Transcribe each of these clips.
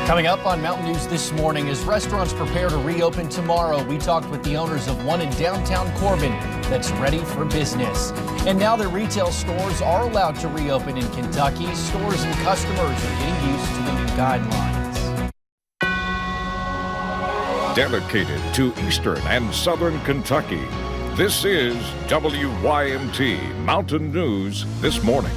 Coming up on Mountain News this morning, as restaurants prepare to reopen tomorrow, we talked with the owners of one in downtown Corbin that's ready for business. And now that retail stores are allowed to reopen in Kentucky, stores and customers are getting used to the new guidelines. Dedicated to Eastern and Southern Kentucky, this is WYMT Mountain News This Morning.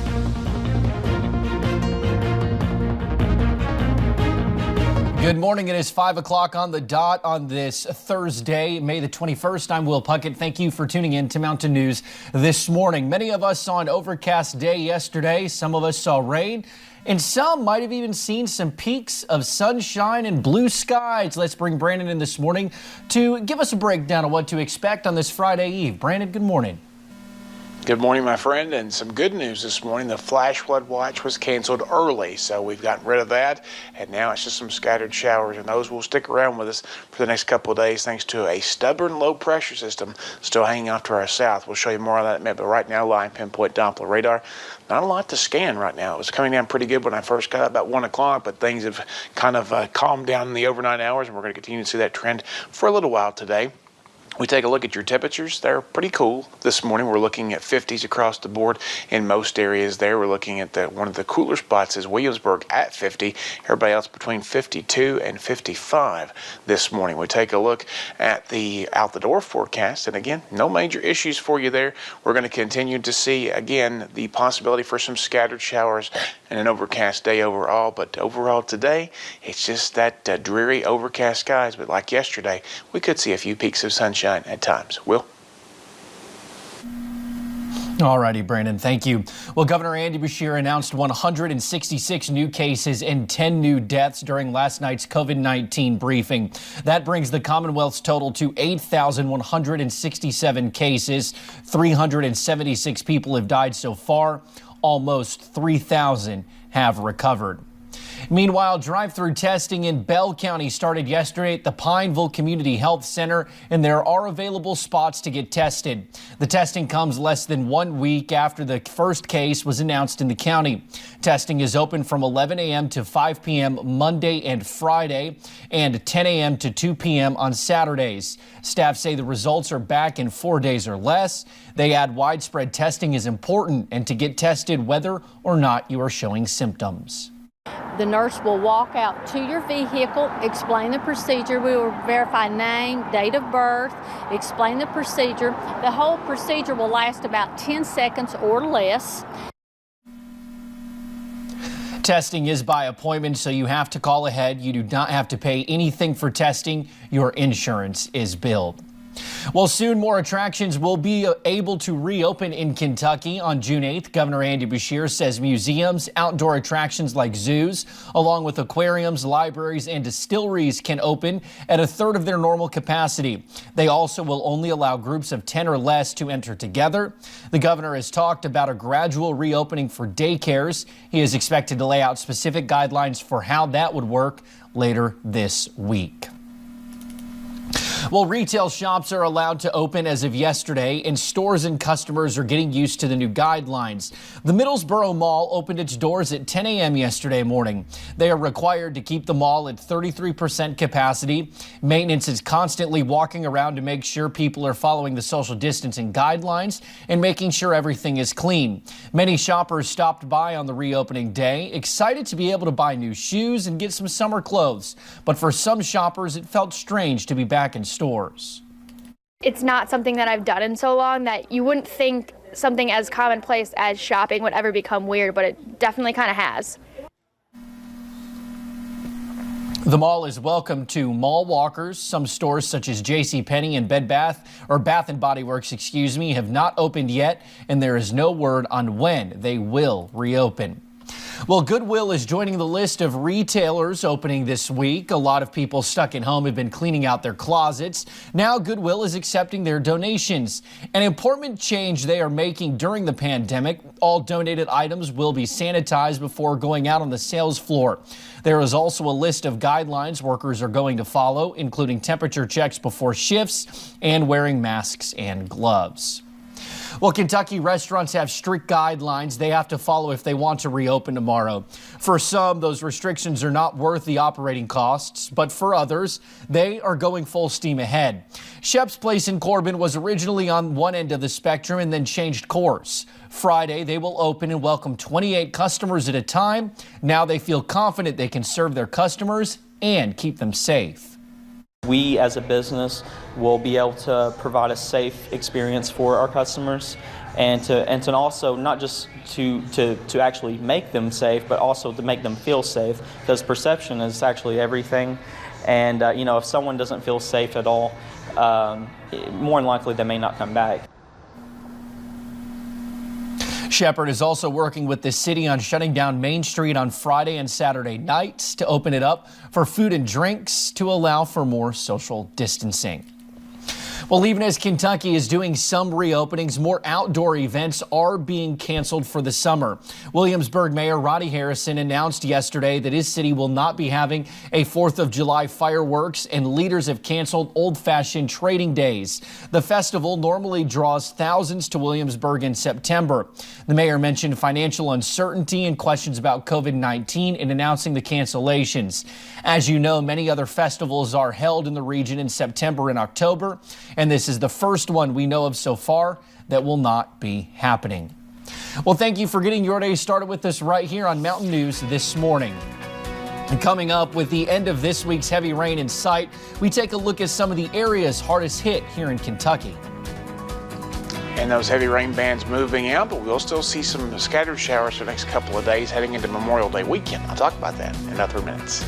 Good morning. It is 5 o'clock on the dot on this Thursday, May the 21st. I'm Will Puckett. Thank you for tuning in to Mountain News this morning. Many of us saw an overcast day yesterday. Some of us saw rain, and some might have even seen some peaks of sunshine and blue skies. Let's bring Brandon in this morning to give us a breakdown of what to expect on this Friday Eve. Brandon, good morning. Good morning, my friend, and some good news this morning. The flash flood watch was canceled early, so we've gotten rid of that, and now it's just some scattered showers, and those will stick around with us for the next couple of days thanks to a stubborn low pressure system still hanging off to our south. We'll show you more of that in a minute, but right now, line pinpoint Doppler radar. Not a lot to scan right now. It was coming down pretty good when I first got up about 1 o'clock, but things have kind of calmed down in the overnight hours, and we're going to continue to see that trend for a little while today. We take a look at your temperatures. They're pretty cool this morning. We're looking at 50s across the board in most areas there. We're looking at one of the cooler spots is Williamsburg at 50. Everybody else between 52 and 55 this morning. We take a look at the out the door forecast, and again, no major issues for you there. We're going to continue to see, again, the possibility for some scattered showers and an overcast day overall, but overall today, it's just that dreary overcast skies. But like yesterday, we could see a few peaks of sunshine at times. Will? All righty, Brandon, thank you. Well, Governor Andy Beshear announced 166 new cases and 10 new deaths during last night's COVID-19 briefing. That brings the Commonwealth's total to 8,167 cases. 376 people have died so far. Almost 3,000 have recovered. Meanwhile, drive-through testing in Bell County started yesterday at the Pineville Community Health Center, and there are available spots to get tested. The testing comes less than 1 week after the first case was announced in the county. Testing is open from 11 a.m. to 5 p.m. Monday and Friday, and 10 a.m. to 2 p.m. on Saturdays. Staff say the results are back in 4 days or less. They add widespread testing is important, and to get tested whether or not you are showing symptoms. The nurse will walk out to your vehicle, explain the procedure. We will verify name, date of birth, explain the procedure. The whole procedure will last about 10 seconds or less. Testing is by appointment, so you have to call ahead. You do not have to pay anything for testing. Your insurance is billed. Well, soon more attractions will be able to reopen in Kentucky on June 8th. Governor Andy Beshear says museums, outdoor attractions like zoos, along with aquariums, libraries, and distilleries can open at a third of their normal capacity. They also will only allow groups of 10 or less to enter together. The governor has talked about a gradual reopening for daycares. He is expected to lay out specific guidelines for how that would work later this week. Well, retail shops are allowed to open as of yesterday, and stores and customers are getting used to the new guidelines. The Middlesboro Mall opened its doors at 10 a.m. yesterday morning. They are required to keep the mall at 33% capacity. Maintenance is constantly walking around to make sure people are following the social distancing guidelines and making sure everything is clean. Many shoppers stopped by on the reopening day, excited to be able to buy new shoes and get some summer clothes. But for some shoppers, it felt strange to be back in stores. It's not something that I've done in so long that you wouldn't think something as commonplace as shopping would ever become weird, but it definitely kind of has. The mall is welcome to mall walkers. Some stores such as JCPenney and Bath & Body Works, have not opened yet, and there is no word on when they will reopen. Well, Goodwill is joining the list of retailers opening this week. A lot of people stuck at home have been cleaning out their closets. Now Goodwill is accepting their donations. An important change they are making during the pandemic. All donated items will be sanitized before going out on the sales floor. There is also a list of guidelines workers are going to follow, including temperature checks before shifts and wearing masks and gloves. Well, Kentucky restaurants have strict guidelines they have to follow if they want to reopen tomorrow. For some, those restrictions are not worth the operating costs, but for others, they are going full steam ahead. Shep's Place in Corbin was originally on one end of the spectrum and then changed course. Friday, they will open and welcome 28 customers at a time. Now they feel confident they can serve their customers and keep them safe. We as a business will be able to provide a safe experience for our customers and to also not just to actually make them safe, but also to make them feel safe, because perception is actually everything. And if someone doesn't feel safe at all, more than likely they may not come back. Shepherd is also working with the city on shutting down Main Street on Friday and Saturday nights to open it up for food and drinks to allow for more social distancing. Well, even as Kentucky is doing some reopenings, more outdoor events are being canceled for the summer. Williamsburg Mayor Roddy Harrison announced yesterday that his city will not be having a 4th of July fireworks, and leaders have canceled old-fashioned trading days. The festival normally draws thousands to Williamsburg in September. The mayor mentioned financial uncertainty and questions about COVID-19 in announcing the cancellations. As you know, many other festivals are held in the region in September and October, and this is the first one we know of so far that will not be happening. Well, thank you for getting your day started with us right here on Mountain News this morning. And coming up, with the end of this week's heavy rain in sight, we take a look at some of the areas hardest hit here in Kentucky. And those heavy rain bands moving out, but we'll still see some scattered showers for the next couple of days heading into Memorial Day weekend. I'll talk about that in about 3 minutes.